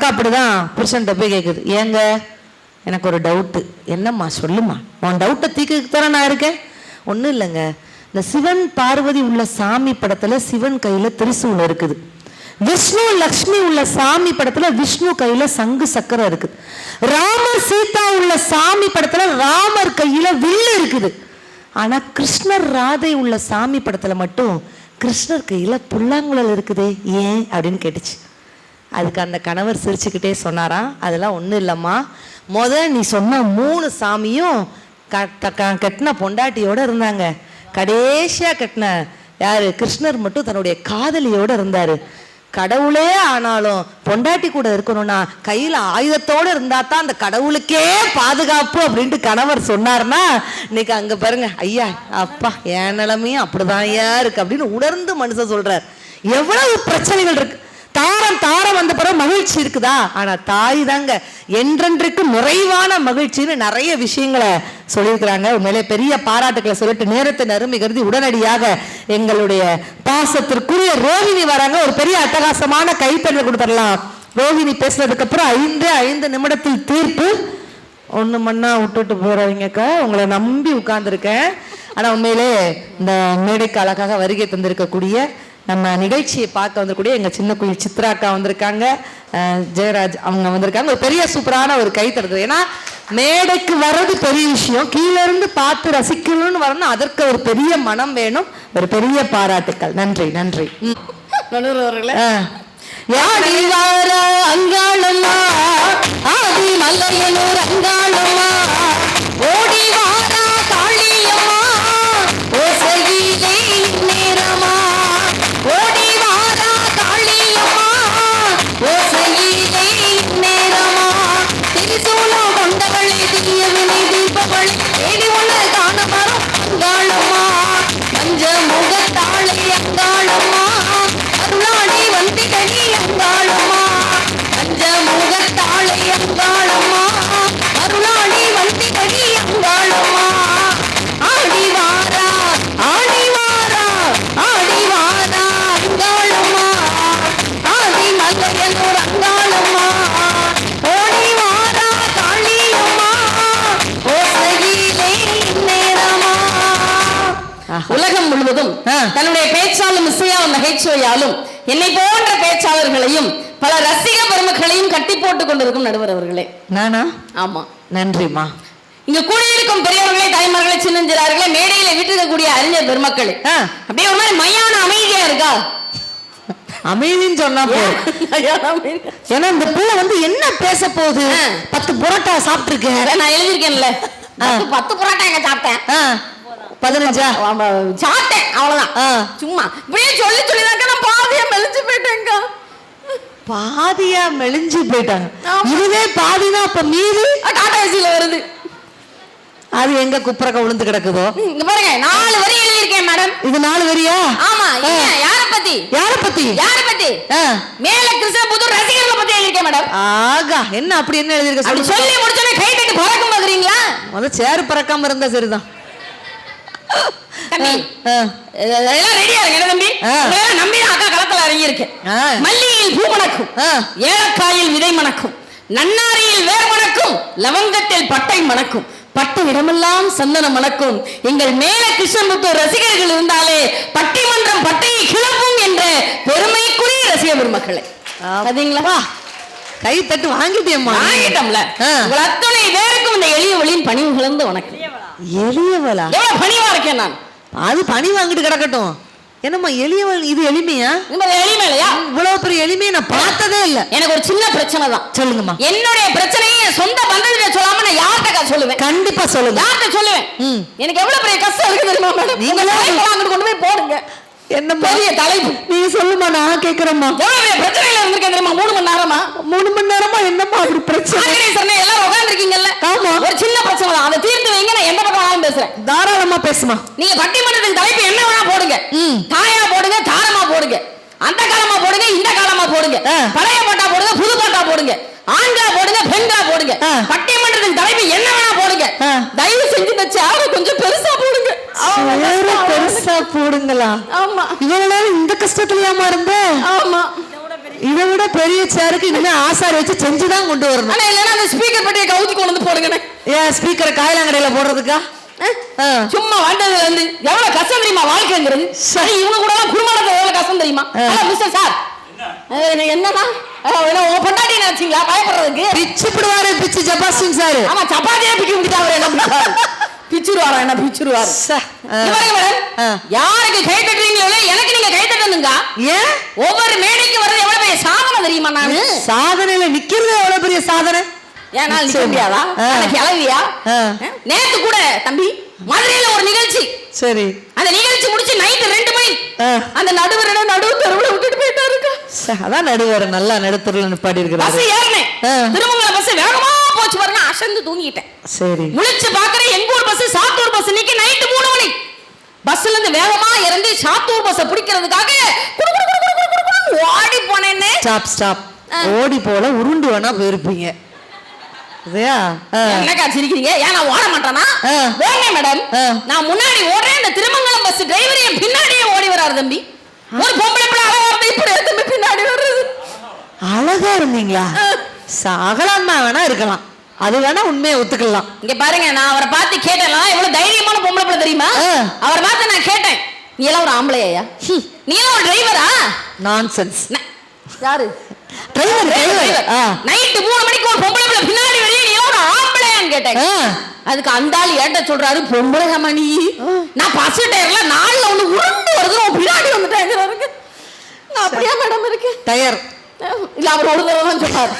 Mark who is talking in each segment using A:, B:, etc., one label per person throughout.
A: அக்கா அப்படிதான் புருஷன்கிட்ட போய் கேட்குது, ஏங்க எனக்கு ஒரு டவுட்டு. என்னம்மா சொல்லுமா, உன் டவுட்டை தீர்க்க தானே நான் இருக்கேன். ஒன்றும் இல்லைங்க, இந்த சிவன் பார்வதி உள்ள சாமி படத்துல சிவன் கையில திரிசூலம் இருக்குது, விஷ்ணு லக்ஷ்மி உள்ள சாமி படத்துல விஷ்ணு கையில சங்கு சக்கரம் இருக்குது, ராமர் சீதா உள்ள சாமி படத்துல ராமர் கையில வில்லு இருக்குது. ஆனா கிருஷ்ணர் ராதை உள்ள சாமி படத்துல மட்டும் கிருஷ்ணர் கையில புல்லாங்குழல் இருக்குதே, ஏன் அப்படின்னு கேட்டுச்சு. அதுக்கு அந்த கணவர் சிரிச்சுக்கிட்டே சொன்னாராம், அதெல்லாம் ஒன்றும் இல்லைம்மா, நீ சொன்ன 3 சாமியும் கட்டின பொண்டாட்டியோட இருந்தாங்க, கடைசியா கட்டின யாரு கிருஷ்ணர் மட்டும் தன்னுடைய காதலியோட இருந்தாரு. கடவுளே ஆனாலும் பொண்டாட்டி கூட இருக்கணும்னா கையில ஆயுதத்தோடு இருந்தா தான் அந்த கடவுளுக்கே பாதுகாப்பு அப்படின்ட்டு கணவர் சொன்னார்னா, இன்னைக்கு அங்க பாருங்க ஐயா அப்பா என் நிலைமையும் அப்படிதான் ஐயா இருக்கு அப்படின்னு உணர்ந்து மனுஷன் சொல்றார். எவ்வளவு பிரச்சனைகள் இருக்கு, தாரம் வந்த பிறகு மகிழ்ச்சி இருக்குதா, ஆனா தாய் தாங்க என்றென்றைக்கு நிறைவான மகிழ்ச்சின்னு நிறைய விஷயங்களை சொல்லியிருக்கிறாங்க. உண்மையிலே பெரிய பாராட்டுக்களை சொல்லிட்டு நேரத்தை அருமை கருதி உடனடியாக எங்களுடைய பாசத்திற்குரிய ரோஹிணி வராங்க. ஒரு பெரிய அட்டகாசமான கைத்தறி கொடுத்துடலாம். ரோஹிணி பேசுனதுக்கு அப்புறம் 5 நிமிடத்தில் தீர்ப்பு. 1 மண்ணா விட்டுட்டு போறவங்கக்கா, உங்களை நம்பி உட்கார்ந்துருக்கேன். ஆனா உண்மையிலே இந்த மேடைக்கு அழகாக வருகை தந்திருக்கக்கூடிய நம்ம நிகழ்ச்சியை பார்க்க வந்திருக்கூடிய எங்க சின்ன குயில் சித்ராக்கா வந்திருக்காங்க, ஜெயராஜ் அவங்க வந்திருக்காங்க. ஒரு பெரிய சூப்பரான ஒரு கை தருது. ஏன்னா மேடைக்கு வர்றது பெரிய விஷயம், கீழே இருந்து பார்த்து ரசிக்கணும்னு வரணும், அதற்கு ஒரு பெரிய மனம் வேணும். ஒரு பெரிய பாராட்டுக்கள். நன்றி நன்றி. அங்காளம்மா ஆதி மல்லையனூர் அங்காளம்மா ஓடி வாரா காளியம்மா ஓசையிலே நேரமா ஓடி வாரா காளியம்மா ஓசையிலே நேரமா திரிசூலம் கொண்டவளே தீயவினை தீபவளே தேடி ஒன்று காண வரும் அங்காளம்மா பஞ்ச முகத்தாளே அங்காளம்மா அருளாடி வந்திடடி அங்காளம்மா பஞ்ச முகத்தாளே அங்காளம்மா அருளாடி வந்திடடி அங்காளம்மா ஆடி வாரா ஆடி வாரா ஆடி வாரா அங்காளம்மா ஆதி மல்லையனூர் அங்காளம்மா ஓடி வாரா காளியம்மா ஓசையிலே நேரமா.
B: உலகம் முழுவதும் தன்னுடைய பேச்சாலும் இசையாலும் நகைச்சுவையாலும் என்னை போன்ற பேச்சாளர்களையும் பல ரசிக பெருமக்களையும் கட்டி போட்டுக் கொண்டிருக்கும் நடுவர் அவர்களே.
A: நானா?
B: ஆமா,
A: நன்றிமா.
B: இங்க கூடியிருக்கும் பெரியவர்களே, தாய்மார்களே, சின்னஞ்சிறார்களே, மேடையில விட்டிருக்கக்கூடிய அறிஞர் பெருமக்கள் அப்படியே ஒரு மாதிரி மையான அமைதியா இருக்கா?
A: அமைதின்னு சொன்னா ஏன்னா இந்த பிள்ளை வந்து என்ன பேச போகுது? 10 புரோட்டா சாப்பிட்டு இருக்கேன்
B: நான் எழுதியிருக்கேன்ல, 10 புரோட்டா எங்க சாப்பிட்டேன்,
A: 15
B: சாப்பிட்டேன் அவ்வளவுதான். சும்மா இப்படியே சொல்லி சொல்லிதாக்க நான் பாதியா மெலிஞ்சு போயிட்டேங்க.
A: பாதியா மெலிஞ்சு போயிட்டாங்க. இதுவே பாதினா அப்ப மீதி
B: டாடா ஏசில வருது.
A: அது எங்க குப்புறக்க விழுந்து கிடக்குதோ.
B: இங்க பாருங்க 4 வரி எழுதியிருக்கேன் மேடம்.
A: இது 4 வரியா?
B: ஆமா. யார பத்தி
A: யார பத்தி
B: யார பத்தி மேல கிருஷ்ணபுத்தூர் ரசிகர்களை பத்தி எழுதியிருக்கேன் மேடம்.
A: ஆகா, என்ன அப்படி என்ன எழுதிருக்க
B: சொல்லி சொல்லி முடிச்சோனே கை தட்டி பறக்கும் பாக்குறீங்களா?
A: முதல்ல சேர் பறக்காம இருந்தா சரிதான்.
B: எல்லாம் ரெடியா இருக்கு தம்பி. நம்பி அக்கா களத்துல இறங்கி இருக்கு. மல்லியில் பூ மணக்கும், ஏலக்காயில் விதை மணக்கும், நன்னாரியில் வேர் மணக்கும், லவங்கத்தில் பட்டை மணக்கும், பட்டு இடமெல்லாம் சந்தனம் மணக்கும். எங்கள் மேல கிருஷ்ணபுத்தூர் ரசிகர்கள் இருந்தாலே பட்டிமன்றம் பட்டையை கிளப்பும் என்ற பெருமைக்குரிய ரசிக பெருமக்களை பாத்தீங்களா?
A: கை தட்டு வாங்கிட்டேம்மா.
B: வாங்கிட்டோம்ல. உங்கள் அத்தனை பேருக்கும் இந்த எளிய வழியின் பணிவு கலந்து வணக்கம்.
A: எளியவளா?
B: எவ்வளவு பணிவா இருக்கேன் நான்.
A: அது பணி வாங்கிட்டு கிடக்கட்டும். என்னம்மா எளியவள்? இது எளிமையா?
B: எளிமையா?
A: இவ்வளவு பெரிய எளிமையை நான் பார்த்ததே இல்ல.
B: எனக்கு ஒரு சின்ன பிரச்சனை தான்.
A: சொல்லுங்கம்மா.
B: என்னுடைய பிரச்சனையை சொந்த பந்தத்திட்ட சொல்லாம நான் யார்கிட்ட சொல்லுவேன்?
A: கண்டிப்பா சொல்லுங்க.
B: யார்கிட்ட சொல்லுவேன்? எனக்கு எவ்வளவு பெரிய கஷ்டம் இருக்கு தெரியுமா மேடம்? நீங்களே வாங்கிட்டு கொண்டு போய் போடுங்க. என்ன பெரிய தலைப்பு
A: நீங்க சொல்லுமா, நான் கேக்குறேம்மா.
B: எவ்வளவு பிரச்சனையில இருந்திருக்கேன் தெரியுமா? 3 மணி நேரமா. 3 மணி நேரமா என்னம்மா அப்படி பிரச்சனை? எல்லாரும் உட்கார்ந்துருக்கீங்கல்ல. ஆமா, ஒரு சின்ன பிரச்சனை தான், அதை தீர்த்து வைங்க. நான் எந்த பக்கம் பேசுறேன், தாராளமா பேசுமா. நீங்க பட்டிமன்றத்துக்கு தலைப்பு என்ன வேணா போடுங்க. தாயா போடுங்க, தாரமா போடுங்க, அந்த காலமா போடுங்க, இந்த காலமா போடுங்க, பழைய பாட்டா போடுங்க, புது பாட்டா போடுங்க, ஆண்களா போடுங்க, பெண்களா போடுங்க, பட்டிமன்றத்துக்கு தலைப்பு என்ன வேணா போடுங்க. தயவு செஞ்சு இந்த சேரை கொஞ்சம் பெருசா போடுங்க. பெருசா போடுங்களா? ஆமா. இவ்வளவு நேரம் இந்த கஷ்டத்துலயாமா இருந்த? ஆமா.
A: இதை விட பெரிய சேருக்கு இனிமே ஆசாரி வச்சு செஞ்சுதான் கொண்டு வரணும்.
B: ஆனா இல்லன்னா அந்த ஸ்பீக்கர் பட்டியை கவுத்தி கொண்டு வந்து போடுங்கண்ணே.
A: ஏன் ஸ்பீக்கரை காயலாங்கடையில போடுறதுக்கா?
B: சும்மா வந்ததுல இருந்து எவ்வளவு கஷ்டம் தெரியுமா வாழ்க்கைங்கிறது. சரி இவங்க கூட குடும்பத்தை எவ்வளவு கஷ்டம் தெரியுமா? மிஸ்டர் சார் என்னன்னா உங்க பொண்டாட்டி நினைச்சீங்களா பயப்படுறதுக்கு? பிச்சுடுவாரு பிச்சு ஜபாஸ்டின் சார். ஆமா சப்பாத்தியா பிச்சு விட்டாரு. என்ன பிச்சுருவாரா? என்ன பிச்சுருவாரு? யாருக்கு கை தட்டுறீங்களோ எனக்கு நீங்க கை தட்டணுங்க. ஏன் ஒவ்வொரு மேடைக்கு வர்றது எவ்வளவு பெரிய சாதனை தெரியுமா? நானு சாதனையில நிக்கிறது எவ்வளவு பெரிய சாதனை. ஏன்னா நிக்க முடியாதா? கிளவியா? நேத்து கூட தம்பி மதுரையில ஒரு நிகழ்ச்சி. சரி அந்த நிகழ்ச்சி முடிச்சு நைட்டு 2 மணி அந்த நடுவர் நடுவு தெருவுல விட்டுட்டு போயிட்டாருக்கா. அதான் நடுவர் நல்லா நடுத்தருல நிப்பாடி இருக்கிறாரு. பஸ் ஏறினேன். திருமங்கல பஸ் வேகமா போச்சு பாருங்க. அசந்து தூங்கிட்டேன். சரி முழிச்சு பாக்குறேன் எங்க ஊர் பஸ் சாத்தூர் பஸ் நிக்க நைட்டு 3 மணி. பஸ்ல இருந்து வேகமா இறங்கி சாத்தூர் பஸ் பிடிக்கிறதுக்காக ஓடி போனேன்னு. Stop stop. ஓடி போல உருண்டு வேணா போயிருப்பீங்க. என்னக்கா சிரிக்கிறீங்க? ஏன் நான் ஓட மாட்டானா? ஓடுறேன் மேடம். நான் முன்னாடி ஓடுறேன். இந்த திருமங்கலம் பஸ் டிரைவர் என் பின்னாடியே ஓடி வராரு தம்பி. ஒரு பொம்பளை பிள்ளை அழகா இருந்து இப்படி தம்பி பின்னாடி வர்றது. அழகா இருந்தீங்களா? அகலாமா வேணா இருக்கலாம். அது வேணா உண்மையை ஒத்துக்கலாம். இங்க பாருங்க நான் அவரை பார்த்து கேட்டேன். எவ்வளவு தைரியமான பொம்பளை பிள்ளை தெரியுமா? அவரை பார்த்து நான் கேட்டேன் நீ எல்லாம் ஒரு ஆம்பளையா? நீ எல்லாம் ஒரு டிரைவரா? நான்சென்ஸ். யாரு டிரைவர்? நைட்டு 3 மணிக்கு ஒரு பொம்பளை பிள்ளை பின்னாடி வரையே நீ ஒரு ஆம்பளையான்னு கேட்டேன். அதுக்கு அந்த ஆள் ஏட்ட சொல்றாரு பொம்பளை மணி நான் பஸ் டயர்ல 4ல ஒண்ணு உருண்டு வருது பின்னாடி வந்துட்டேங்கிறாரு. நான் அப்படியே மேடம் இருக்கேன் டயர் இல்ல அவர் ஒரு தடவை தான் சொன்னார்.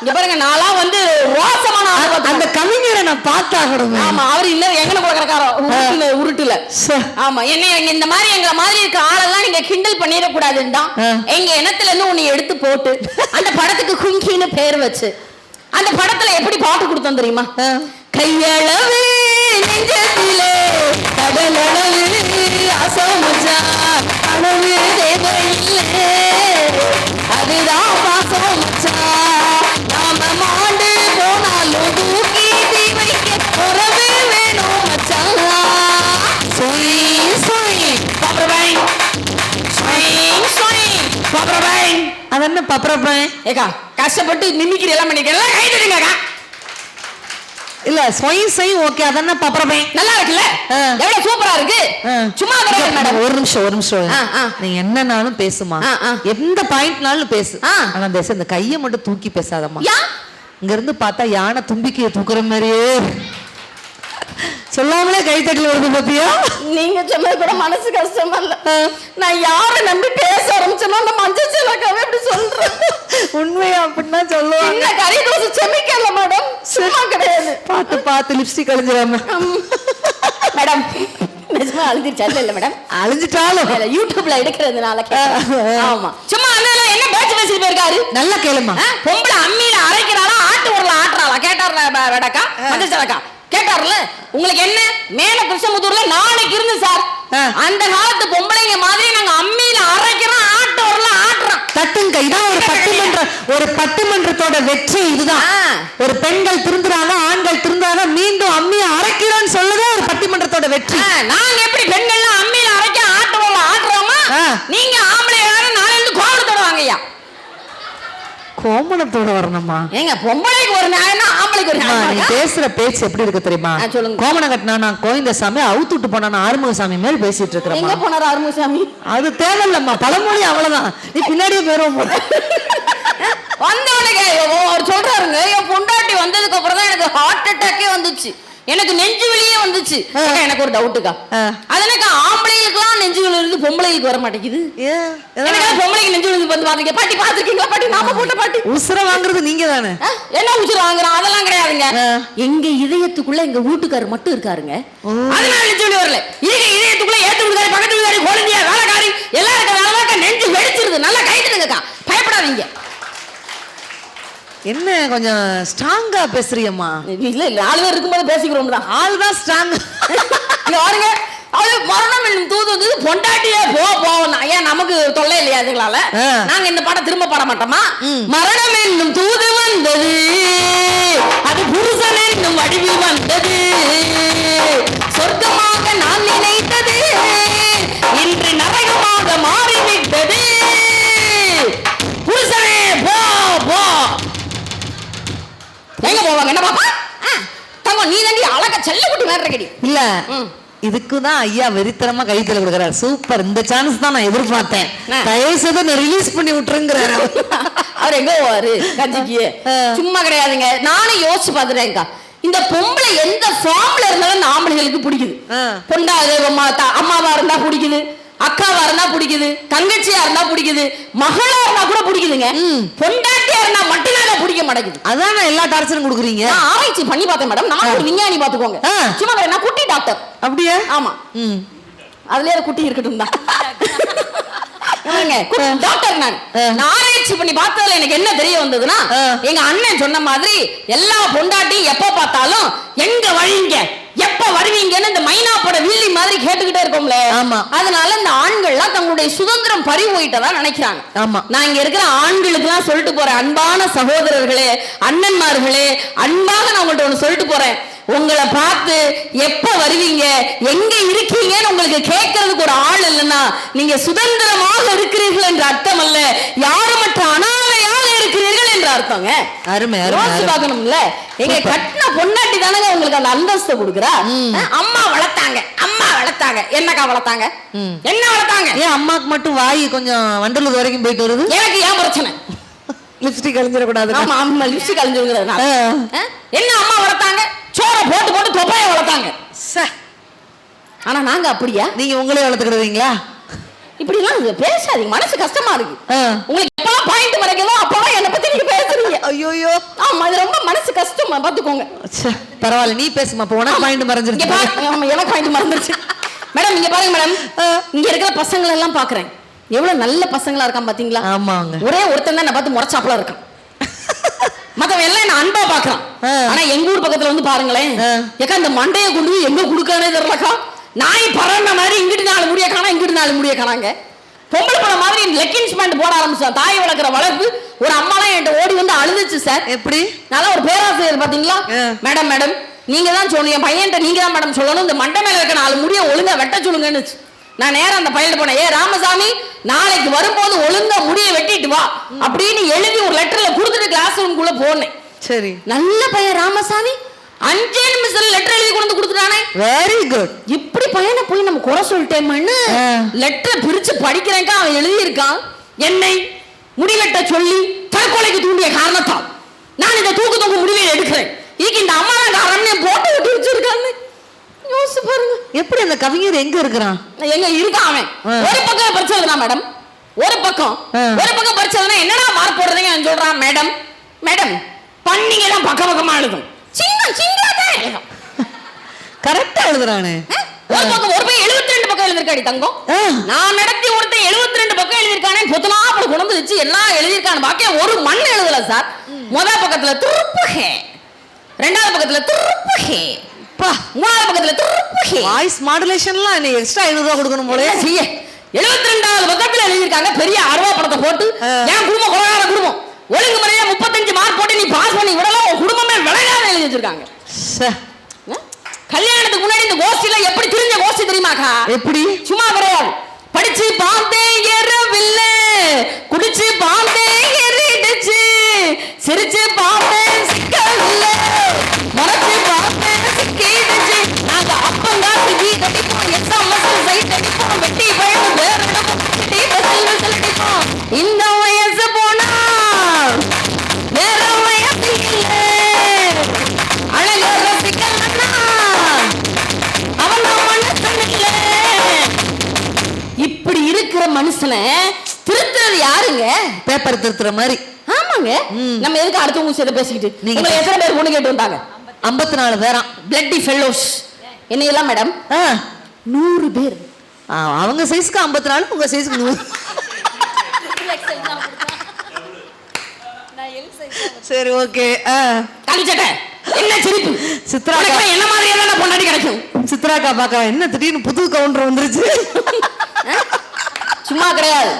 B: இங்க பாருங்க நான்லாம் வந்து ரோசமான அந்த கவிஞரை நான் பார்த்தாகணும். ஆமா அவர் இல்ல எங்கன கொடுக்கறக்காரோ உருட்டுல. ஆமா என்ன இந்த மாதிரி எங்களை மாதிரி இருக்க ஆளெல்லாம் நீங்க கிண்டல் பண்ணிட கூடாதுன்னு தான் எங்க இனத்துல இருந்து உன்னை எடுத்து போட்டு அந்த படத்துக்கு குங்கின்னு பேர் வச்சு அந்த படத்துல எப்படி பாட்டு கொடுத்தோம் தெரியுமா? கையளவு நெஞ்சத்திலே கடலளவு அசோமச்சா அளவு தேவையில்லை அதுதான் பாசம் மச்சா நாம மாண்டு போனாலும் தூக்கி தீ வைக்க உறவு வேணும் மச்சா. சொய் சொய் பப்ரபை சொய் சொய் பப்ரபை அது என்ன பப்ரபை? ஏக்கா கஷ்டப்பட்டு மிமிக்ரி எல்லாம் பண்ணிக்கலாம் கை தட்டுங்கக்கா. இல்ல சொய் சொய் ஓகே அதென்ன பப்ரபை நல்லா இருக்குல்ல? எவ்வளவு சூப்பரா இருக்கு. சும்மா மேடம் ஒரு நிமிஷம் நீ என்னன்னாலும் பேசுமா எந்த பாயிண்ட்னாலும் பேசு. ஆனா பேச இந்த கையை மட்டும் தூக்கி பேசாதம்மா. இங்க இருந்து பார்த்தா யானை தும்பிக்கையை தூக்குற மாதிரியே சொல்லாமலே கை தட்டல வருது பாத்தியா? நீங்க சொன்னது கூட மனசு கஷ்டமா இல்ல. நான் யாரை நம்பி பேச ஆரம்பிச்சேனோ அந்த மஞ்சள் சிலக்காவே இப்படி சொல்றேன். உண்மையா அப்படின்னா சொல்லுவாங்க. என்ன கறி தோசை செமிக்கல மேடம் சும்மா கிடையாது. பார்த்து பார்த்து லிப்ஸ்டிக் அழிஞ்சிராம மேடம். நிஜமா அழிஞ்சிருச்சா? இல்ல மேடம் அழிஞ்சிட்டாலும் யூடியூப்ல எடுக்கிறதுனால. ஆமா சும்மா அதனால என்ன பேச்சு பேசிட்டு போயிருக்காரு. நல்லா கேளுமா. பொம்பளை அம்மியில அரைக்கிறாளா ஆட்டு உரல ஆட்டுறாளா கேட்டார்ல வேடக்கா மஞ்சள் சிலக்கா கேட்டார்ல. உங்களுக்கு என்ன மேல கிருஷ்ணமுத்தூர்ல நாளைக்கு இருந்து சார் அந்த காலத்து பொம்பளைங்க மாதிரி நாங்க அம்மியில அரைக்கிறோம் ஆட்டு உரல ஆட்டுறோம். தட்டுங்க இதான் ஒரு பட்டிமன்றத்தோட வெற்றி இதுதான். ஒரு பெண்கள் திருந்துறாங்க ஆண்கள் திருந்துறாங்க மீண்டும் அம்மியை அரைக்கிறோம்னு சொல்லுதே ஒரு பட்டிமன்றத்தோட வெற்றி. நாங்க எப்படி பெண்கள்லாம் அம்மியில அரைக்க ஆட்டு உரல ஆட்டுறோமா? நீங்க ஆம்பளை யாரும் நாளைக்கு கோவணத்தோட வாங்கய்யா. கோமணத்தோட வரணுமா? ஏங்க பொம்பளைக்கு ஒரு நியாயம்னா ஆம்பளைக்கு ஒரு நியாயம். நீ பேசுற பேச்சு எப்படி இருக்கு தெரியுமா? கோமணம் கட்டினா நான் கோவிந்தசாமி அவுத்துட்டு போனா ஆறுமுகசாமி மேல பேசிட்டு இருக்கிறேன். எங்க போனாரு ஆறுமுகசாமி? அது தேவையில்லம்மா பழமொழி அவ்வளவுதான். நீ பின்னாடியே போயிரும் வந்தவனுக்கு அவர் சொல்றாருங்க என் பொண்டாட்டி வந்ததுக்கு அப்புறம் தான் எனக்கு ஹார்ட் அட்டாக்கே வந்துச்சு. எனக்கு நெஞ்சு வலியே வந்துச்சு. எனக்கு ஒரு டவுட்டுக்கா அது எனக்கு ஆம்பளைகளுக்குலாம் நெஞ்சு வலி இருந்து பொம்பளைக்கு வர மாட்டேங்குது. பொம்பளைக்கு நெஞ்சு வலி வந்து பாத்தீங்க பாட்டி பாத்துருக்கீங்களா? பாட்டி நாம போட்ட பாட்டி உசுர வாங்குறது நீங்க தானே. என்ன உசுர வாங்குறோம்? அதெல்லாம் கிடையாதுங்க. எங்க இதயத்துக்குள்ள எங்க வீட்டுக்காரர் மட்டும் இருக்காருங்க. அதனால நெஞ்சு வலி வரல. எங்க இதயத்துக்குள்ள ஏத்து வீட்டுக்காரி பக்கத்து வீட்டுக்காரி குழந்தையா வேலைக்காரி எல்லாருக்கும் வேலைவாக்க நெஞ்சு வெடிச்சிருது. நல்லா கைட்டுங்கக்கா பயப்படாதீங்க. என்ன கொஞ்சம் ஸ்ட்ராங்கா பேசுறியம்மா? இல்ல இல்ல 4 பேர் இருக்கும்போது பேசிக்கிறோம் தான். ஆள் தான் ஸ்ட்ராங். பாருங்க அவளு மரணம் என்னும் தூது வந்து பொண்டாட்டியே போவோம். ஏன் நமக்கு தொல்லை இல்லையா அதுங்களால? நாங்க இந்த பாடம் திரும்ப பாட மாட்டோமா? மரணம் என்னும் தூது வந்தது அது புருஷன் என்னும் வடிவில் வந்தது சொர்க்கமாக நான் நினைத்தது இன்று நரகமாக மாறிவிட்டது. புருஷன் செல்லக்குட்டி மாதிரி இருக்கடி.
A: இல்ல இதுக்குதான் ஐயா வெறித்தனமா கைத்தல கொடுக்கறாரு. சூப்பர், இந்த சான்ஸ் தான் நான் எதிர்பார்த்தேன். தயவு செய்து ரிலீஸ் பண்ணி விட்டுருங்கிறாரு.
B: அவர் எங்க போவாரு கஞ்சிக்கு? சும்மா கிடையாதுங்க. நானும் யோசிச்சு பாத்துட்டேன்க்கா, இந்த பொம்பளை எந்த ஃபார்ம்ல இருந்தாலும் ஆம்பளைகளுக்கு பிடிக்குது. பொண்டாது அம்மாவா இருந்தா பிடிக்குது, அக்காவா இருந்தா பிடிக்குது, தங்கச்சியா இருந்தா பிடிக்குது, மகளா இருந்தா கூட பிடிக்குதுங்க. பொண்டாட்டியா இருந்தா மட்டும்தான் பிடிக்க மாட்டேங்குது.
A: அதான் எல்லா டார்ச்சரும் கொடுக்குறீங்க.
B: ஆராய்ச்சி பண்ணி பார்த்தேன் மேடம். நான் ஒரு விஞ்ஞானி, பாத்துக்கோங்க. சும்மா நான் குட்டி டாக்டர்.
A: அப்படியே?
B: ஆமா. அதுலயே குட்டி இருக்கட்டும் தான் டாக்டர். நான் ஆராய்ச்சி பண்ணி பார்த்ததுல எனக்கு என்ன தெரிய வந்ததுன்னா, எங்க அண்ணன் சொன்ன மாதிரி எல்லா பொண்டாட்டியும் எப்ப பார்த்தாலும் எங்க வழிங்க, எப்ப வருவீங்கன்னு இந்த மைனா பட வீலி மாதிரி கேட்டுக்கிட்டே இருக்கோம்ல. அதனால இந்த ஆண்கள்லாம் தங்களுடைய சுதந்திரம் பறி போயிட்டதா நினைக்கிறாங்க. நான் இங்க இருக்கிற ஆண்களுக்கு எல்லாம் சொல்லிட்டு போறேன், அன்பான சகோதரர்களே, அண்ணன்மார்களே, அன்பாக நான் உங்கள்ட்ட ஒண்ணு சொல்லிட்டு போறேன். உங்களை பார்த்து எப்ப வருவீங்க, எங்க இருக்கீங்கன்னு உங்களுக்கு கேட்கறதுக்கு ஒரு ஆள் இல்லைன்னா நீங்க சுதந்திரமாக இருக்கிறீர்கள் என்ற அர்த்தம் அல்ல, யாருமற்ற அனாதையாக இருக்கிறீர்கள் என்ற அர்த்தங்க.
A: அருமை.
B: பார்க்கணும்ல, எங்க கட்டின பொண்டாட்டி தானங்க உங்களுக்கு அந்த அந்தஸ்து கொடுக்குறா. அம்மா வளர்த்தாங்க, அம்மா வளர்த்தாங்க. என்னக்கா வளர்த்தாங்க? என்ன வளர்த்தாங்க?
A: ஏன் அம்மாக்கு மட்டும் வாய் கொஞ்சம் வண்டலூர் வரைக்கும் போயிட்டு வருது?
B: எனக்கு ஏன் பிரச்சனை?
A: லிப்ஸ்டிக் கழிஞ்சிடக்கூடாது.
B: ஆமா, அம்மா லிப்ஸ்டிக் கழிஞ்சிருக்கிறதுனால. என்ன அம்மா வளர்த்தாங்க? சோற போட்டு போட்டு தொப்பைய வளர்த்தாங்க. ஆனா நாங்க அப்படியா?
A: நீங்க உங்களே வளர்த்துக்கிடுவீங்களா?
B: இப்படி எல்லாம் பேசாதீங்க, மனசு கஷ்டமா இருக்கு. உங்களுக்கு எப்பெல்லாம் பாயிண்ட் மறைக்கதோ அப்பெல்லாம் என்ன பத்தி நீங்க பேசுறீங்க.
A: ஐயோ, ஆமா,
B: இது ரொம்ப மனசு கஷ்டம், பாத்துக்கோங்க.
A: பரவாயில்ல, நீ பேசுமா. போனா பாயிண்ட் மறைஞ்சிருச்சு.
B: எனக்கு பாயிண்ட் மறைஞ்சிருச்சு. மேடம் இங்க பாருங்க மேடம், இங்க இருக்கிற பசங்களை எல்லாம் பாக்குறேன், எவ்வளவு நல்ல பசங்களா இருக்கான் பாத்தீங்களா?
A: ஆமாங்க.
B: ஒரே ஒருத்தன் தான் நான் பார்த்து முறைச்சாப்புல இருக்கான், மத்தவன் எல்லாம் என்ன அன்பா பாக்குறான். ஆனா எங்க ஊர் பக்கத்துல வந்து பாருங்களேன், ஏக்கா இந்த மண்டையை கொண்டு போய் எங்க குடுக்கானே தெரியலக்கா. நாய் பறந்த மாதிரி இங்கிட்டு 4 முடிய காணா, இங்கிட்டு 4 முடிய காணாங்க. பொம்பளை பழ மாதிரி லெக்கின்ஸ் பேண்ட் போட ஆரம்பிச்சான். தாய் வளர்க்குற வளர்ப்பு ஒரு அம்மாலாம் என்கிட்ட ஓடி வந்து அழுதுச்சு சார்.
A: எப்படி?
B: நல்லா ஒரு பேராசிரியர் பாத்தீங்களா, மேடம் மேடம் நீங்க தான் சொல்லணும், என் பையன்ட்ட நீங்க தான் மேடம் சொல்லணும், இந்த மண்டை மேல இருக்க 4 முடிய ஒழுங்கா வெட்ட சொல்லுங்கன்னு. நான் நேரம் அந்த பையன் போனேன், ஏ ராமசாமி நாளைக்கு வரும்போது ஒழுங்கா முடிய வெட்டிட்டு வா அப்படின்னு எழுதி ஒரு லெட்டர்ல கொடுத்துட்டு கிளாஸ் ரூம்குள்ள போனேன். சரி, நல்ல பையன் ராமசாமி, 5 நிமிஷத்துல லெட்டர் எழுதி கொண்டு கொடுத்துட்டானே. Very good. இப்படி பையனை போய் நம்ம குறை சொல்லிட்டேன்னு லெட்டர் பிரிச்சு படிக்கிறேன்க்கா. அவன் எழுதி இருக்கான், என்னை முடிவெட்ட சொல்லி தற்கொலைக்கு தூண்டிய காரணத்தால் நான் இந்த தூக்கு முடிவை எடுக்கிறேன், இதுக்கு இந்த அம்மா தான் காரணம் போட்டு விட்டு வச்சிருக்கான்னு யோசிச்சு பாருங்க.
A: எப்படி அந்த கவிஞர் எங்க இருக்கிறான்?
B: எங்க இருக்கான் அவன்? ஒரு பக்கம் படிச்சதுனா மேடம், ஒரு பக்கம் படிச்சதுனா என்னடா மார்க் போடுறதுங்க சொல்றான். மேடம் மேடம் பண்ணிங்க தான் பக்க பக்கமா எழுதும்,
A: கரெக்டா எழுதுறானே.
B: ஒரு பக்கம் ஒரு பையன் 72 பக்கம் எழுதிருக்காடி தங்கம். நான் நடத்தி ஒருத்தன் 72 பக்கம் எழுதிருக்கானே. பொத்தனாப்பட குழம்பு வச்சு எல்லாம் எழுதிருக்கான பாக்க ஒரு மண் எழுதல சார். முதல் பக்கத்துல துருப்புகே, 2வது பக்கத்துல துருப்புகே, 3வது பக்கத்துல துருப்புகே.
A: வாய்ஸ் மாடுலேஷன்லாம் நீ எக்ஸ்ட்ரா 50 ரூபாய் கொடுக்கணும் போல.
B: 72வது பக்கத்துல எழுதிருக்காங்க பெரிய அருவா படத்தை போட்டு. என் குடும்பம் கொலகார குடும்பம், ஒழுங்கு முறையா 35 மார்க் போட்டு நீ பாஸ் பண்ணி விடலாம், உன் குடும்பமே விளையாட எழுதி வச்சிருக்காங்க. கல்யாணத்துக்கு முன்னாடி இந்த கோஷ்டில எப்படி தெரிஞ்ச கோஷ்டி தெரியுமாக்கா? எப்படி? சும்மா கிடையாது, படிச்சு பார்த்தேன் ஏறவில்லை, குடிச்சு பார்த்தேன் ஏறிடுச்சு, சிரிச்சு பார்த்தேன் சிக்கவில்ல, மறைச்சு பார்த்தேன் சிக்கிடுச்சு. நாங்க அப்பங்கா சிக்கி கட்டிப்போம், எக்ஸாம் சைட் அடிப்போம், வெட்டி பழம் வேற அடிப்போம். இந்த வயசு போனா வேற வயசு இல்லை, அழக ரசிக்கலன்னா அவன் மனுஷன் இல்ல. இப்படி இருக்கிற மனுஷனை திருத்துறது யாருங்க?
A: பேப்பர் திருத்துற மாதிரி.
B: ஆமாங்க. நம்ம எதுக்கு அடுத்தவங்க சேர்த்து பேசிக்கிட்டு? நீங்க எத்தனை பேர் பொண்ணு கேட்டு வந்தாங்க?
A: 54 பேரா
B: பிளட்டி ஃபெல்லோஸ். என்ன எல்லாம் மேடம் 100 பேர்.
A: அவங்க சைஸ்க்கு 54, உங்க சைஸ்க்கு 100. சரி, ஓகே.
B: காலிச்சட்ட என்ன சிரிப்பு? சித்ராக்கா என்ன மாதிரி என்ன பொண்டாட்டி கிடைக்கும்?
A: சித்ராக்கா பாக்க என்ன திடீர்னு புது கவுண்டர் வந்துருச்சு.
B: சும்மா கிடையாது,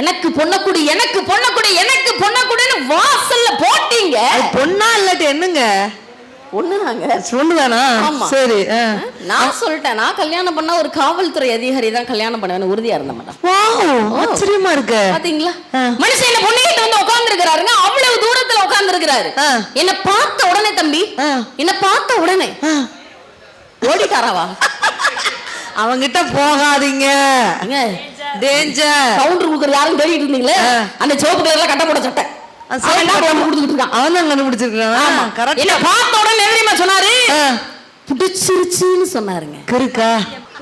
B: எனக்கு பொண்ணக்குடி எனக்கு பொண்ணக்குடி எனக்கு பொண்ணக்குடின்னு வாசல்ல போட்டீங்க.
A: பொண்ணா இல்லாட்டி என்னங்க?
B: ஒண்ணுதாங்க.
A: ஒண்ணுதானா? சரி,
B: நான் சொல்லிட்டேன், நான் கல்யாணம் பண்ணா ஒரு காவல்துறை அதிகாரி தான் கல்யாணம் பண்ணுவேன்னு உறுதியா இருந்த மாட்டேன்.
A: ஆச்சரியமா இருக்கு.
B: பாத்தீங்களா, மனுஷன் என்ன பொண்ணுகிட்ட வந்து உட்கார்ந்து இருக்கிறாருங்க, அவ்வளவு தூரத்துல உட்கார்ந்து இருக்கிறாரு. என்ன பார்த்த உடனே தம்பி, என்ன பார்த்த உடனே போலீஸ்காராவா?
A: அவங்கிட்ட போகாதீங்க, டேஞ்சர்.
B: கவுண்டர் கொடுக்குறது யாரும் தேடிட்டு இருந்தீங்களே, அந்த சிவப்பு கலர்ல கட்ட போட சட்டை
A: அவன் கண்டுபிடிச்சிருக்கான்.
B: என்ன பார்த்த உடனே எதிரிமா சொன்னாரு, பிடிச்சிருச்சுன்னு சொன்னாருங்க.
A: இருக்கா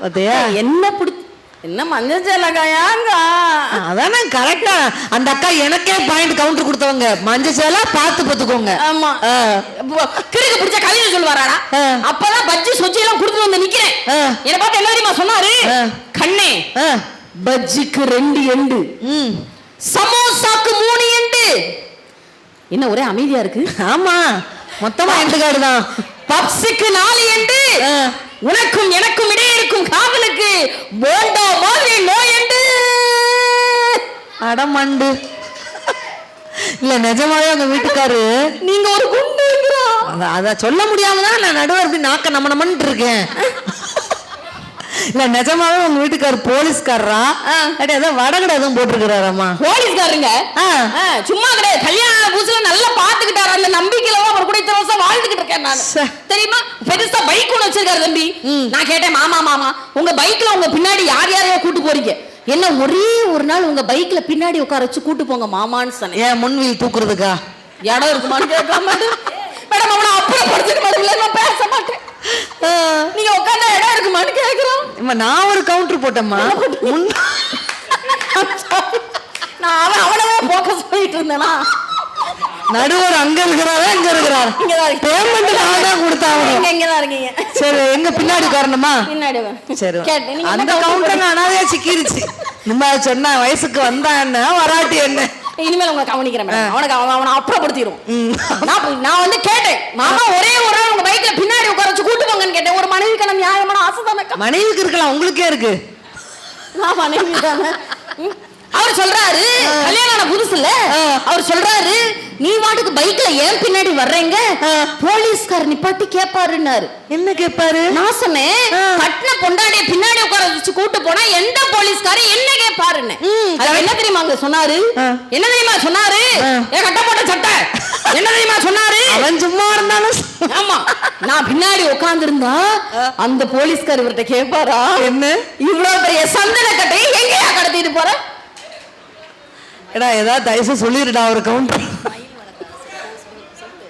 A: பாத்தியா?
B: என்ன மஞ்சள் சேலக்காயாங்க?
A: அதானே கரெக்டா. அந்த அக்கா எனக்கே பாயிண்ட் கவுண்டர் கொடுத்தவங்க. மஞ்சள் சேலை பார்த்து பார்த்துக்கோங்க.
B: ஆமா, கிறுக்கு பிடிச்ச கவிதை சொல்லுவாரா? அப்பதான் பஜ்ஜி சொச்சி எல்லாம் கொடுத்துட்டு வந்து நிக்கிறேன். என்ன பார்த்து என்ன தெரியுமா சொன்னாரு? கண்ணே, பஜ்ஜிக்கு 2 எண்டு, சமோசாக்கு 3 எண்டு. என்ன ஒரே அமைதியா இருக்கு? ஆமா,
A: மொத்தமா எண்டு கார்டு தான்.
B: பப்ஸுக்கு 4 எண்டு, உனக்கும் எனக்கும் இடையே இருக்கும் காதலுக்கு போண்டா மாதிரி நோயண்டு.
A: அடமண்டு. இல்ல நிஜமாவே உங்க வீட்டுக்காரு
B: நீங்க ஒரு குண்டு,
A: அத சொல்ல முடியாமதான் நான் நடுவர் அப்படி நாக்க நம்மன்னு இருக்கேன். இல்ல நிஜமாவே உங்க வீட்டுக்காரு போலீஸ்காரரா? ஏதோ வடகடை எதுவும் போட்டுருக்காராமா?
B: போலீஸ்காரங்க சும்மா கிடையாது. கல்யாண புதுசுல நல்லா பாத்துக்கிட்டாரு. அந்த நம்பிக்கையில அவர் கூட இத்தனை வருஷம் வாழ்ந்துகிட்டு இருக்கேன் நான். தெரியுமா, பெருசா பைக் ஒண்ணு வச்சிருக்காரு தம்பி. நான் கேட்டேன், மாமா உங்க பைக்ல உங்க பின்னாடி யாரையோ கூட்டு போறீங்க? என்ன ஒரே ஒரு நாள் உங்க பைக்ல பின்னாடி உட்கார வச்சு கூட்டு போங்க மாமான்னு சொன்னேன்.
A: ஏன் முன்வீல் தூக்குறதுக்கா?
B: இடம் இருக்குமான்னு கேட்க மாட்டேன் மேடம். அவனை அப்புறம் படிச்சுக்க மாட்டேன், நான் பேச மாட்டேன். நீங்க உட்கார்ந்த இடம் இருக்குமான்னு கேக்குறோம்.
A: நான் ஒரு கவுண்டர் போட்டேம்மா.
B: நான் அவனவே போக்கஸ் பண்ணிட்டு இருந்தேனா?
A: நடுவர் அங்க இருக்கிறாரா? இங்க இருக்கிறார். பேமெண்ட் நான் தான் கொடுத்தாங்க.
B: இங்கதான் இருக்கீங்க.
A: சரி, எங்க பின்னாடி காரணமா?
B: பின்னாடி.
A: சரி, அந்த கவுண்டர் அனாதையா சிக்கிருச்சு. நம்ம சொன்ன வயசுக்கு வந்தா என்ன, வராட்டி என்ன?
B: இனிமேல் உங்களை கவனிக்கிறேன் மேடம். அவனை அப்புறப்படுத்திடுவோம். நான் வந்து கேட்டேன், மாமா ஒரே ஒரு நாள் உங்க பைக்ல பின்னாடி உட்கார வச்சு கூட்டு போங்கன்னு கேட்டேன். ஒரு மனைவிக்கான நியாயமான ஆசை தானே.
A: மனைவிக்கு இருக்கலாம், உங்களுக்கே இருக்கு.
B: நான் மனைவி தானே. அவர் சொல்றாரு, கல்யாணம் புதுசுல அவர் சொல்றாரு, நீ வாட்டுக்கு பைக்ல ஏன் பின்னாடி வர்றீங்க? போலீஸ்கார் நிப்பாட்டி கேப்பாருன்னாரு.
A: என்ன கேப்பாரு? நான் சொன்னேன்,
B: கட்டின பொண்டாடிய பின்னாடி உட்கார வச்சு கூட்டு போனா எந்த போலீஸ்கார என்ன கேப்பாருன்னு. அது என்ன தெரியுமா அங்க சொன்னாரு? என்ன தெரியுமா சொன்னாரு? ஏன் கட்ட போட்ட சட்டை என்ன தெரியுமா சொன்னாரு?
A: அவன் சும்மா இருந்தாலும்.
B: ஆமா, நான் பின்னாடி உட்கார்ந்து இருந்தா அந்த போலீஸ்கார் இவர்கிட்ட கேப்பாரா, என்ன இவ்வளவு பெரிய சந்தன கட்டையை எங்கேயா கடத்திட்டு போற?
A: எடா ஏதாவது தயவு சொல்லிருடா ஒரு counter.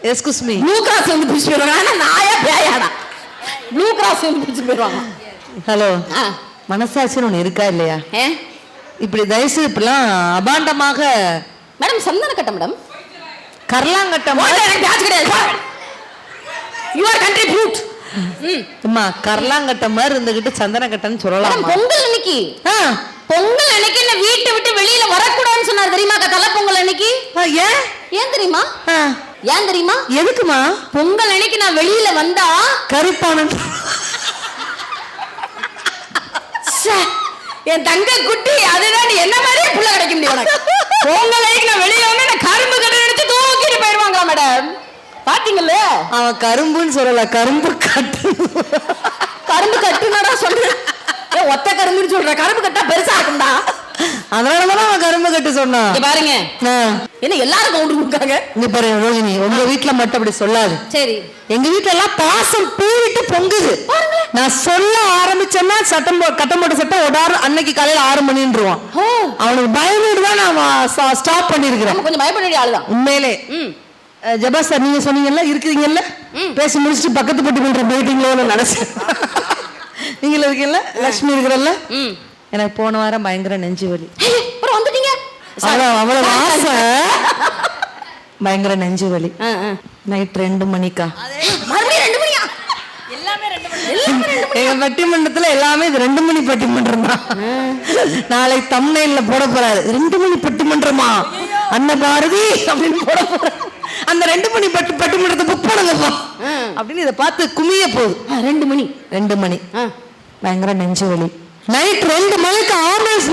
A: Excuse me.
B: Blue cross வந்து பிடிச்சு போயிடுவாங்க. ஆனா நாயா பேயாடா ப்ளூ கிராஸ் வந்து பிடிச்சு போயிடுவாங்க.
A: ஹலோ, மனசாட்சின்னு ஒண்ணு இருக்கா இல்லையா? இப்படி தயவுசெய்து இப்படிலாம் அபாண்டமாக.
B: மேடம் சந்தன கட்ட மேடம்,
A: கர்லாங்கட்டம்
B: கிடையாது. Your country fruit.
A: அம்மா கர்லாங்கட்ட மாதிரி இருந்துகிட்டு சந்தன கட்டன்னு சொல்லலாம்.
B: பொங்கல் அன்னைக்கு, பொங்கல் அன்னைக்கு என்ன வீட்டை விட்டு வெளியில வரக்கூடாதுன்னு சொன்னார் தெரியுமா? தலை பொங்கல் அன்னைக்கு. ஏன் ஏன் தெரியுமா? ஏன் தெரியுமா?
A: எதுக்குமா?
B: பொங்கல் அன்னைக்கு நான் வெளியில வந்தா
A: கருப்பான
B: என் தங்க குட்டி, அதுதான் என்ன மாதிரியே புள்ள கிடைக்க முடியும் உனக்கு. பொங்கல் அன்னைக்கு நான் வெளியில வந்து என்ன கரும்பு கட்டை எடுத்து தூக்கிட்டு போயிடுவாங்களா மேடம்? பாத்தீங்கல்ல,
A: அவன் கரும்புன்னு சொல்லல, கரும்பு கட்டு.
B: கரும்பு கட்டுனடா சொல்றேன். ஒத்த கரும்புன்னு சொல்ற, கரும்பு கட்டா பெருசா இருக்கும்டா.
A: அதனாலதான் அவன் கரும்பு கட்டு சொன்னான்.
B: பாருங்க, என்ன எல்லாரும் கவுண்டர் கொடுக்காங்க.
A: இங்க பாருங்க ரோகிணி, உங்க வீட்டுல மட்டும் அப்படி சொல்லாது.
B: சரி,
A: எங்க வீட்டுல எல்லாம் பாசம் பூவிட்டு பொங்குது. நான் சொல்ல ஆரம்பிச்சேன்னா சட்டம் கட்டம் போட்ட சட்டம் உடாரு அன்னைக்கு காலையில 6 மணின்றுவான். அவனுக்கு பயந்துட்டு தான் நான் ஸ்டாப் பண்ணிருக்கிறேன்.
B: கொஞ்சம் பயப்பட ஆளுதான்
A: உண்மையிலே. ஜபா சார், நீங்க சொன்னீங்கல்ல, இருக்கிறீங்கல்ல, பேசி முடிச்சுட்டு பக்கத்து பட்டி பண்ற மீட்டிங்ல நினைச்சேன். நீங்கள இருக்கீங்கல்ல, லட்சுமி இருக்கிறல்ல, எனக்கு போன வாரம் பயங்கர நெஞ்சு வலி.
B: வந்துட்டீங்க
A: அவ்வளவு ஆசை, பயங்கர நெஞ்சு வலி. நைட் 2 மணிக்கா?
B: மறுபடியும் 2 மணியா?
A: எங்க பட்டிமன்றத்துல எல்லாமே இது 2 மணி பட்டிமன்றம் தான். நாளை தம்ப்நெயில்ல போட போறாரு, 2 மணி பட்டிமன்றமா அன்னபாரதி அப்படின்னு போட போறாரு. அந்த 2 மணி பட்டிமன்றத்தை புக் பண்ணுங்கப்பா அப்படின்னு இதை பார்த்து குமிய போகுது.
B: 2 மணி
A: 2 மணி பயங்கர நெஞ்சு வலி. நைட் 2 மணிக்கு ஆம்புலன்ஸ்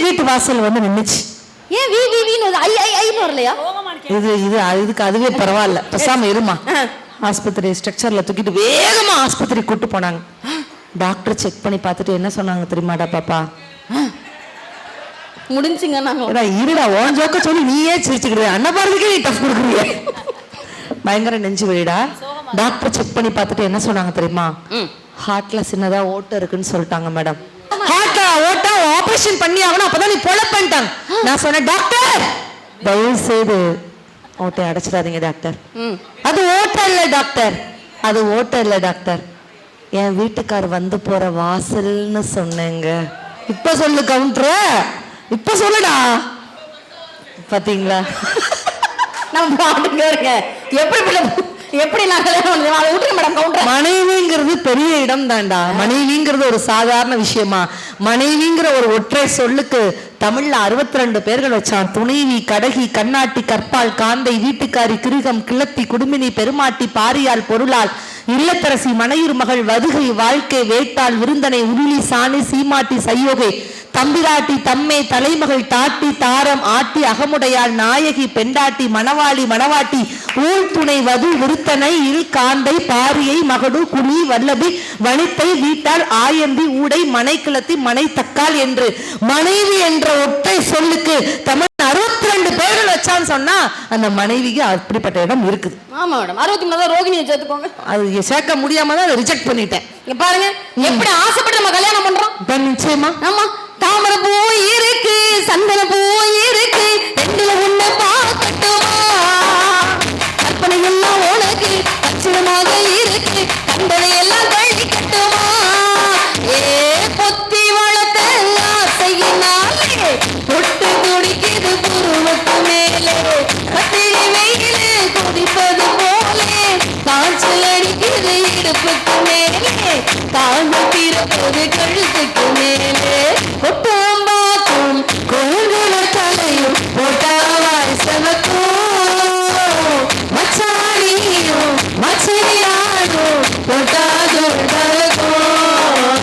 A: வீட்டு வாசல் வந்து நின்னுச்சு.
B: ஏன் வி வி வின்னு ஐ ஐ ஐன்னு வரலையா?
A: இதுக்கு அதுவே பரவாயில்ல, பேசாம இருமா. ஆஸ்பத்திரி ஸ்ட்ரக்சர்ல தூக்கிட்டு வேகமா ஆஸ்பத்திரி கூட்டு போனாங்க. டாக்டர் செக் பண்ணி பார்த்துட்டு என்ன சொன்னாங்க தெரியுமாடா பாப்பா?
B: முடிஞ்சுங்க. நாங்க
A: இருடா, உன் ஜோக்க சொல்லி நீயே சிரிச்சுக்கிட்டு அன்னபாரதிக்கே நீ டஃப் கொடுக்குறீங்க. பயங்கர நெஞ்சு வலிடா. டாக்டர் செக் பண்ணி பார்த்துட்டு என்ன சொன்னாங்க தெரியுமா? ஹார்ட்ல சின்னதா ஓட்டை இருக்குன்னு சொல்லிட்டாங்க மேடம். ஹார்ட்ல ஓட்டை ஆபரேஷன் பண்ணி ஆகணும், அப்பதான் நீ பொழப்பன்ட்டாங்க. நான் சொன்னேன் டாக்டர் தயவு செய்து ஓட்டை அடைச்சிடாதீங்க டாக்டர். அது ஓட்டை இல்லை டாக்டர், அது ஓட்டை இல்லை டாக்டர், என் வீட்டுக்கார் வந்து போற வாசல்னு சொன்னேங்க. இப்ப சொல்லு கவுண்டர், இப்ப சொல்லுடா. பாத்தீங்களா
B: நம்ம பாட்டுங்க எப்படி
A: மனைவிங்கிறது பெரிய இடம் தான்டா. மனைவிங்கிறது ஒரு சாதாரண விஷயமா? மனைவிங்கிற ஒரு ஒற்றை சொல்லுக்கு தமிழ்ல 62 பேர்கள் வச்சான். துணைவி, கடகி, கண்ணாட்டி, கற்பால், காந்தை, வீட்டுக்காரி, கிருகம், கிளத்தி, குடுமினி, பெருமாட்டி, பாரியால், பொருளால், இல்லத்தரசி, மனையூர் மகள், வதுகை, வாழ்க்கை, வேட்டாள், விருந்தனை, உருளி, சாணி, சீமாட்டி, சையோகை, தம்பிராட்டி, தம்மை, தலைமகள், தாட்டி, தாரம், ஆட்டி, அகமுடையாள், நாயகி, பெண்டாட்டி, மணவாளி, மணவாட்டி, ஊழ் துணை, வது, விருத்தனை, இல், காந்தை, பாரியை, மகடு, குழி, வல்லபி, வனித்தை, வீட்டாள், ஆயந்தி, ஊடை, மனை கிளத்தி, மனை தக்கால் என்று மனைவி என்ற ஒற்றை சொல்லுக்கு தமிழ் 62 பேர்கள் வச்சான்னு சொன்னா அந்த மனைவிக்கு அப்படிப்பட்ட இடம் இருக்குது.
B: ஆமா மேடம், 63 ரோகிணியை சேர்த்துக்கோங்க.
A: அது சேர்க்க முடியாம தான் அதை ரிஜெக்ட் பண்ணிட்டேன்.
B: இங்க பாருங்க எப்படி ஆசைப்பட்டு நம்ம கல்யாணம் பண்றோம்.
A: நிச்சயமா.
B: ஆமா, தாமரை பூ இருக்கு, சந்தன பூ இருக்கு, ரெண்டுல ஒண்ணு பார்க்கட்டுமா, கற்பனை எல்லாம் உனக்கு பட்சணமாக இருக்கு, கண்டனை எல்லாம் கழிக்கட்டுமா, ஏ பொத்தி வளர்த்த ஆசையினாலே பொட்டு குடிக்குது புருவத்து மேலே, கத்திரி வெயிலே குடிப்பது போலே காய்ச்சல் அடிக்குது இடுப்புக்கு மேலே, தாங்கள் திறப்பது கழுத்துக்கு மேலே, ஒட்டாம்பாக்கும் கோங்குல தலையும் ஒட்டாவாய் செவக்கும், மச்சானியும் மச்சனியாடும் ஒட்டாதோள் பறக்கும்,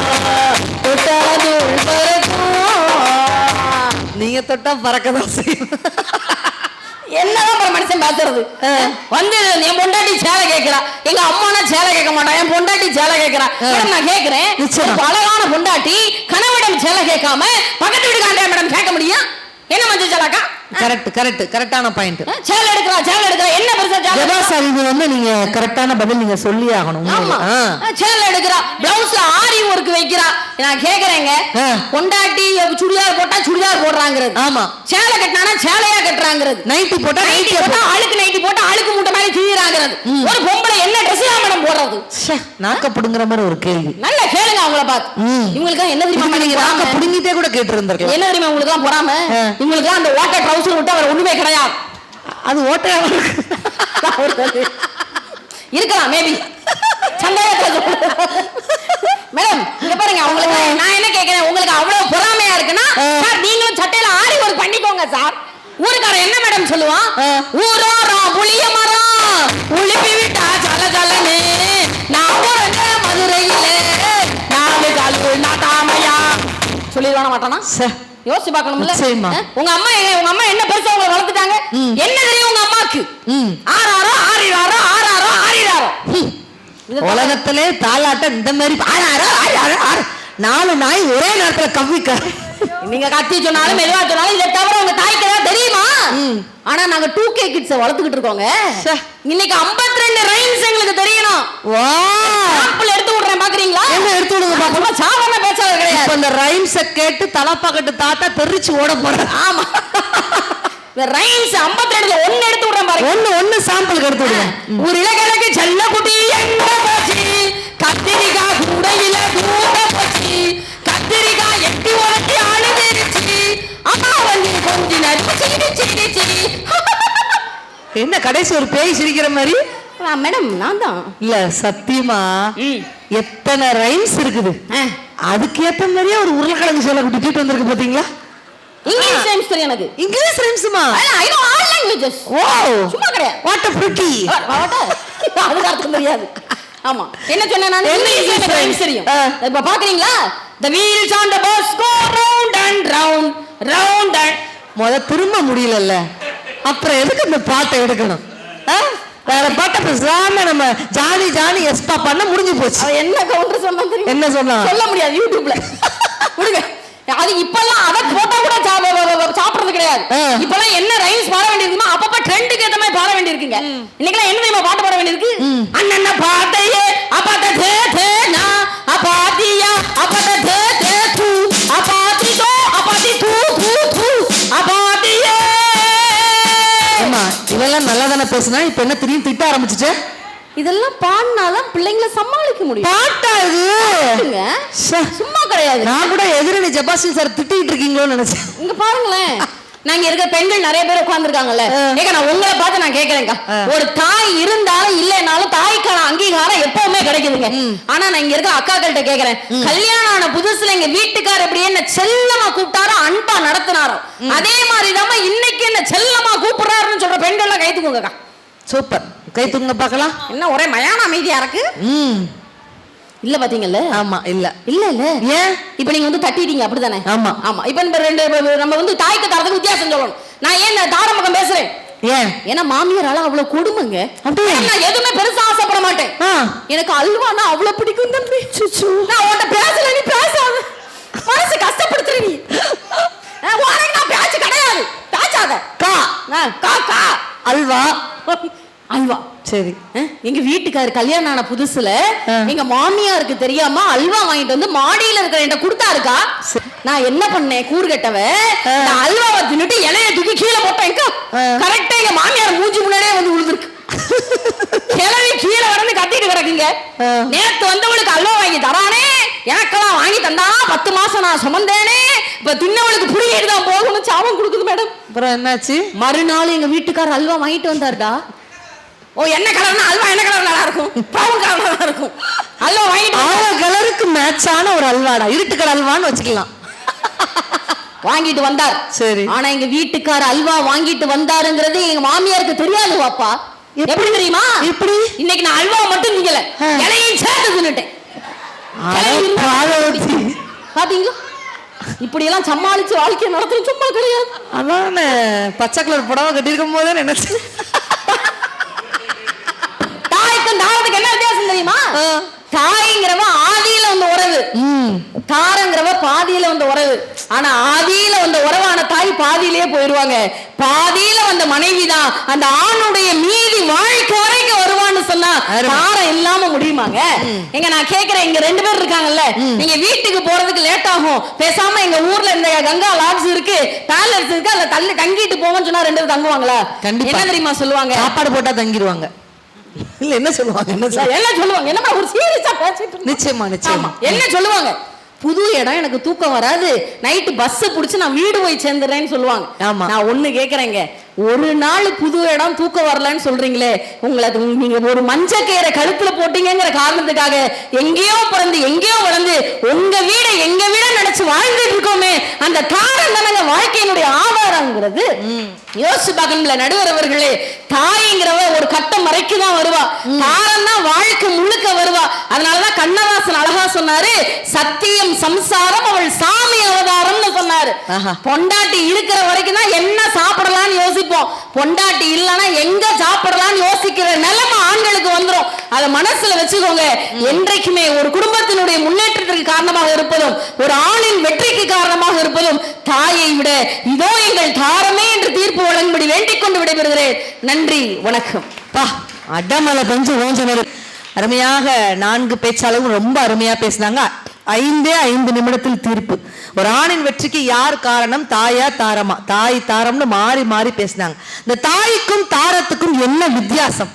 B: ஒட்டாதோள் பறக்கும்.
A: நீங்க தொட்டா பறக்கதான் செய்யும்.
B: என்னதான் மனுஷன் பாத்துறது வந்து என் பொண்டாட்டி சேலை கேட்கிறா, எங்க அம்மானா சேலை கேட்க மாட்டான், என் பொண்டாட்டி சேலை கேட்கிறா. நான் கேட்கிறேன், அழகான பொண்டாட்டி கணவனிடம் சேலை கேட்காம பக்கத்து வீட்டுக்காண்ட மேடம் கேட்க முடியும்? என்ன மஞ்சள் சேலாக்கா?
A: கரெக்டான பாயிண்ட்.
B: சேலை எடுக்கிறா என்ன பெருசா
A: சார், இது வந்து நீங்க கரெக்டான பதில் நீங்க சொல்லி ஆகணும்.
B: சேலை எடுக்கிறா, பிளவுஸ்ல ஆரி ஒர்க் வைக்கிறா. நான் கேக்குறேங்க, பொண்டாட்டி சுடிதார் போட்டா சுடிதார் போடுறாங்கிறது, ஆமா, சேலை கட்டினா சேலையா கட்டுறாங்கிறது, நைட்டி போட்டா அழுக்கு நைட்டி போட்டா அழுக்கு மூட்டை மாதிரி தீராங்கிறது, ஒரு பொம்பளை என்ன ட்ரெஸ் தான் மேடம் போடுறது?
A: நாக்கப்படுங்கிற மாதிரி ஒரு கேள்வி.
B: நல்லா கேளுங்க அவங்கள பார்த்து. இவங்களுக்கு என்ன தெரியுமா, நீங்க
A: நாக்க புடுங்கிட்டே கூட கேட்டு இருந்திருக்கலாம்.
B: என்ன தெரியுமா உங்களுக்கு எல்லாம் போறாம, இவங்களுக்கு அந்த ஓட்ட ட்ரவுசர் விட்டு அவர் ஒண்ணுமே கிடையாது.
A: அது ஓட்டையா
B: இருக்கலாம் மேபி மேடம். இங்க பாருங்க, உங்களுக்கு நான் என்ன கேக்குறேன், உங்களுக்கு அவ்வளவு பொறாமையா இருக்குன்னா சார் நீங்களும் சட்டையில ஆரி ஒர்க் பண்ணிக்கோங்க சார். ஊருக்காரன் என்ன மேடம் சொல்லுவான், ஊரோரம் புளிய மரம் உளிப்பி விட்டா ஜல ஜலனே, நான் பிறந்த மதுரையிலே நாலு காலு நாட்டாமையா சொல்லிடுவான மாட்டானா? யோசிச்சு பார்க்கணும்ல. உங்க அம்மா என்ன பெருசா உங்களை வளர்த்துட்டாங்க? என்ன தெரியும் உங்க அம்மாக்கு? ஆறாரோ ஆறிராரோ ஆறாரோ ஆறிராரோ.
A: உலகத்திலே தாலாட்ட இந்த மாதிரி நாலு நாய் ஒரே நேரத்துல கவ்விக்க.
B: நீங்க கத்தி சொன்னாலும் மெதுவா சொன்னாலும் இதை தவிர உங்க தாய்க்கு ஏதாவது தெரியுமா? ஆனா நாங்க 2K கிட்ஸ் வளர்த்துக்கிட்டு இருக்கோங்க. இன்னைக்கு 52 ரைம்ஸ் எங்களுக்கு தெரியணும். சாம்பிள் எடுத்து விடுறேன், பாக்குறீங்களா? என்ன எடுத்து விடுங்க பாப்போம். சாதாரண பேச்சாளர் கிடையாது.
A: இப்ப இந்த ரைம்ஸ் கேட்டு தலப்பாக்கட்டு தாத்தா தெரிச்சு ஓட போற.
B: ஆமா, இந்த ரைம்ஸ் 52ல ஒன்னு எடுத்து விடுறேன் பாருங்க.
A: ஒன்னு சாம்பிள் எடுத்து விடுங்க.
B: ஒரு இலக்கணக்கு செல்ல குட்டி எங்க போச்சு, கத்திரிக்காய் கூடையில கூட போச்சு, கத்திரிக்காய் எட்டி உரட்டி அழுதுருச்சு, அம்மா வந்து கொஞ்ச நேரம் சிரிச்சு.
A: என்ன கடைசி ஒரு பேய் சிரிக்கிற மாதிரி?
B: மேடம் நான் தான்.
A: இல்ல சத்தியமா எத்தனை ரைம்ஸ் இருக்குது, அதுக்கு ஏத்த மாதிரியே ஒரு உருளைக்கிழங்கு சேலை குட்டிட்டு வந்திருக்கு பாத்தீங்களா?
B: இங்கிலீஷ் ரைம்ஸ் தெரியும் எனக்கு.
A: இங்கிலீஷ் ரைம்ஸ்மா?
B: I know all languages.
A: Oh
B: சும்மா கிடையாது.
A: What a pretty.
B: அது அர்த்தம் தெரியாது. ஆமா, என்ன சொன்னேன் நான்? இங்கிலீஷ் ரைம்ஸ் தெரியும். இப்ப பாக்குறீங்களா? the wheels on the bus go round and round round and
A: முத திரும்ப முடியலல்ல, அப்புறம் எதுக்கு இந்த பாட்டை எடுக்கணும்? வேற பாட்டை பேசாம நம்ம ஜானி ஜானி எஸ்பா பண்ண முடிஞ்சு போச்சு.
B: என்ன கவுண்டர் சொன்னா தெரியும்?
A: என்ன சொன்னா
B: சொல்ல முடியாது யூடியூப்ல. விடுங்க, அது இப்பெல்லாம் அத போட்டா கூட சாப்பிடுறது கிடையாது. இப்பெல்லாம் என்ன ரைம்ஸ் பாட வேண்டியிருக்குமா அப்பப்ப ட்ரெண்டுக்கு ஏத்த மாதிரி பாட வேண்டியிருக்குங்க. இன்னைக்கெல்லாம் என்ன தெரியுமா பாட்டு பாட வேண்டியிருக்கு? அண்ணன் பாட்டையே அப்பாட்ட தேனா
A: பேசுனா இப்ப என்ன திடீர்னு திட்ட ஆரம்பிச்சுட்ட?
B: இதெல்லாம் பாடினாதான் பிள்ளைங்களை சமாளிக்க முடியும்.
A: பாட்டா இது?
B: சும்மா கிடையாது.
A: நான் கூட எதிரணி ஜபாஸ்டின் சார் திட்டிட்டு இருக்கீங்களோன்னு நினைச்சேன்.
B: இங்க பாருங்களேன், நாங்க இருக்க பெண்கள் நிறைய பேர் உட்கார்ந்துருக்காங்கல்ல. ஏங்க நான் உங்களை பார்த்து நான் கேட்கறேங்க, ஒரு தாய் இருந்தாலும் இல்லைனாலும் தாய்க்கான அங்கீகாரம் எப்பவுமே கிடைக்குதுங்க. ஆனா நான் இங்க இருக்க அக்காக்கள்கிட்ட கேட்கறேன், கல்யாணம் ஆன புதுசுல எங்க வீட்டுக்காரர் எப்படியே என்ன செல்லமா கூப்பிட்டாரோ அன்பா நடத்தினாரோ அதே மாதிரிதான் இன்னைக்கு என்ன செல்லமா கூப்பிடுறாருன்னு சொல்ற பெண்கள்லாம் கை தூக்குங்கக்கா.
A: சூப்பர், கை தூங்க பார்க்கலாம்.
B: என்ன ஒரே மயான அமைதியா இருக்கு? இல்ல பாத்தீங்கல்ல? ஆமா இல்ல இல்ல இல்ல. ஏன் இப்ப நீங்க வந்து தட்டிட்டீங்க அப்படிதானே? ஆமா ஆமா. இப்ப நம்ம வந்து தாய்க்கு தரதுக்கு வித்தியாசம் சொல்லணும். நான் ஏன் இந்த தாரமுகம் பேசுறேன்? ஏன்? ஏன்னா மாமியாரால அவ்வளவு கொடுமைங்க. நான் எதுவுமே பெருசா ஆசைப்பட மாட்டேன். எனக்கு அல்வானா அவ்வளவு பிடிக்கும் தம்பி. நான் உன்கிட்ட பேசல, நீ பேசாத, மனசு கஷ்டப்படுத்துற நீ. உனக்கு நான் பேச்சு கிடையாது, பேசாத. கா கா கா அல்வா அல்வா. சரி, எங்க வீட்டுக்காரு கல்யாணம் ஆன புதுசுல எங்க மாமியாருக்கு தெரியாம அல்வா வாங்கிட்டு வந்து மாடியில இருக்கிற என்கிட்ட கொடுத்தாருக்கா. நான் என்ன பண்ணேன், கூறுகட்டவ, அல்வாவை தின்னுட்டு இலைய தூக்கி கீழே போட்டேன். கரெக்டா எங்க மாமியார் மூஞ்சி முன்னாடியே வந்து விழுந்திருக்கு. கிளவி கீழே வரன்னு கத்திட்டு கிடக்குங்க. நேத்து வந்தவளுக்கு அல்வா வாங்கி தரானே, எனக்கெல்லாம் வாங்கி தந்தா 10 மாசம் நான் சுமந்தேனே, இப்ப தின்னவளுக்கு புடிங்கிட்டு தான் போகணும் சாபம் கொடுக்குது மேடம். அப்புறம் என்னாச்சு? மறுநாள் எங்க வீட்டுக்காரர் அல்வா வாங்கிட்டு வந்தாருடா. ஓ, என்ன கலர்னா அல்வா என்ன கலர் நல்லா இருக்கும்? ப்ரவுன் கலர் நல்லா இருக்கும். அல்வா வாங்கிட்டு கலருக்கு மேட்சான ஒரு அல்வாடா, இருட்டு கலர் அல்வான்னு வச்சுக்கலாம். வாங்கிட்டு வந்தார். சரி, ஆனா எங்க வீட்டுக்கார அல்வா வாங்கிட்டு வந்தாருங்கிறது எங்க மாமியாருக்கு தெரியாது. வாப்பா எப்படி தெரியுமா? எப்படி? இன்னைக்கு நான் அல்வா மட்டும் திங்கல, இலையும் சேர்த்து தின்னுட்டேன். பாத்தீங்களா, இப்படி எல்லாம் சமாளிச்சு வாழ்க்கையை நடத்துறது சும்மா கிடையாது. அதான் பச்சை கலர் புடவை கட்டிருக்கும் போதே நினைச்சு. தாய்க்கும் தாரத்துக்கு என்ன வித்தியாசம் தெரியுமா? தாய்ங்கிறவ ஆதியில வந்த உறவு, தாரங்கிறவ பாதியில வந்த உறவு. ஆனா ஆதியில வந்த உறவான தாய் பாதியிலேயே போயிருவாங்க. பாதியில வந்த மனைவி தான் அந்த ஆணுடைய மீதி வாழ்க்கை வரைக்கும் வருவான்னு சொன்னா தாரம் இல்லாம முடியுமாங்க? எங்க நான் கேக்குறேன், இங்க 2 பேர் இருக்காங்கல்ல, நீங்க வீட்டுக்கு போறதுக்கு லேட் ஆகும், பேசாம எங்க ஊர்ல இந்த கங்கா லாட்ஜ் இருக்கு, பேலஸ் இருக்கு, அதுல தள்ளி தங்கிட்டு போவோம்னு சொன்னா 2 பேர் தங்குவாங்களா? என்ன தெரியுமா சொல்லுவாங்க? சாப்பாடு போட்டா தங்கிடுவாங்க. இல்ல என்ன சொல்லுவாங்க, என்ன சொல்லுவாங்க, என்ன ஒரு சீரியஸா பேசிட்டு. நிச்சயமா நிச்சயமா. என்ன சொல்லுவாங்க? புது இடம், எனக்கு தூக்கம் வராது, நைட்டு பஸ் புடிச்சு நான் வீடு போய் சேர்ந்துடுறேன்னு சொல்லுவாங்க. ஆமா, நான் ஒண்ணு கேக்குறேங்க, ஒரு நாள் புது இடம் தூக்கம் வரலன்னு சொல்றீங்களே, உங்களை நீங்க ஒரு மஞ்சக்கயிறை கழுத்துல போட்டீங்கிற காரணத்துக்காக எங்கேயோ பிறந்து எங்கேயோ வளர்ந்து உங்க வீட எங்க வீட நினைச்சு வாழ்ந்துட்டு இருக்கோமே, அந்த காரணம் தானங்க வாழ்க்கையினுடைய ஆதாரங்கிறது. யோசிச்சு பார்க்கணும்ல நடுவர் அவர்களே, தாய்ங்கிறவ ஒரு கட்டம் வரைக்கும் தான் வருவா, தாரம் தான் வாழ்க்கை முழுக்க வருவா. அதனாலதான் கண்ணதாசன் அழகா சொன்னாரு, சத்தியம் சம்சாரம் அவள் சாமி அவதாரம்னு சொன்னாரு. பொண்டாட்டி இருக்கிற வரைக்கும் தான் என்ன சாப்பிடலாம்னு யோசிப்போம், பொண்டாட்டி இல்லைன்னா எங்க சாப்பிடலாம்னு யோசிக்கிற நிலைமை ஆண்களுக்கு வந்துடும். அதை மனசுல வச்சுக்கோங்க. என்றைக்குமே ஒரு குடும்பத்தினுடைய முன்னேற்றத்திற்கு காரணமாக இருப்பதும் ஒரு ஆணின் வெற்றிக்கு காரணமாக இருப்பதும் தாயை விட இதோ எங்கள் தாரமே என்று தீர்ப்பு வழங்கும்படி வேண்டிக் கொண்டு விடைபெறுகிறேன். நன்றி, வணக்கம். பா அடமலை கொஞ்சம் ஓஞ்சனர். அருமையாக 4 பேச்சாளரும் ரொம்ப அருமையா பேசினாங்க. 5 நிமிடத்தில் தீர்ப்பு. ஒரு ஆணின் வெற்றிக்கு யார் காரணம், தாயா தாரமா? தாய் தாரம்னு மாறி மாறி பேசினாங்க. இந்த தாய்க்கும் தாரத்துக்கும் என்ன வித்தியாசம்?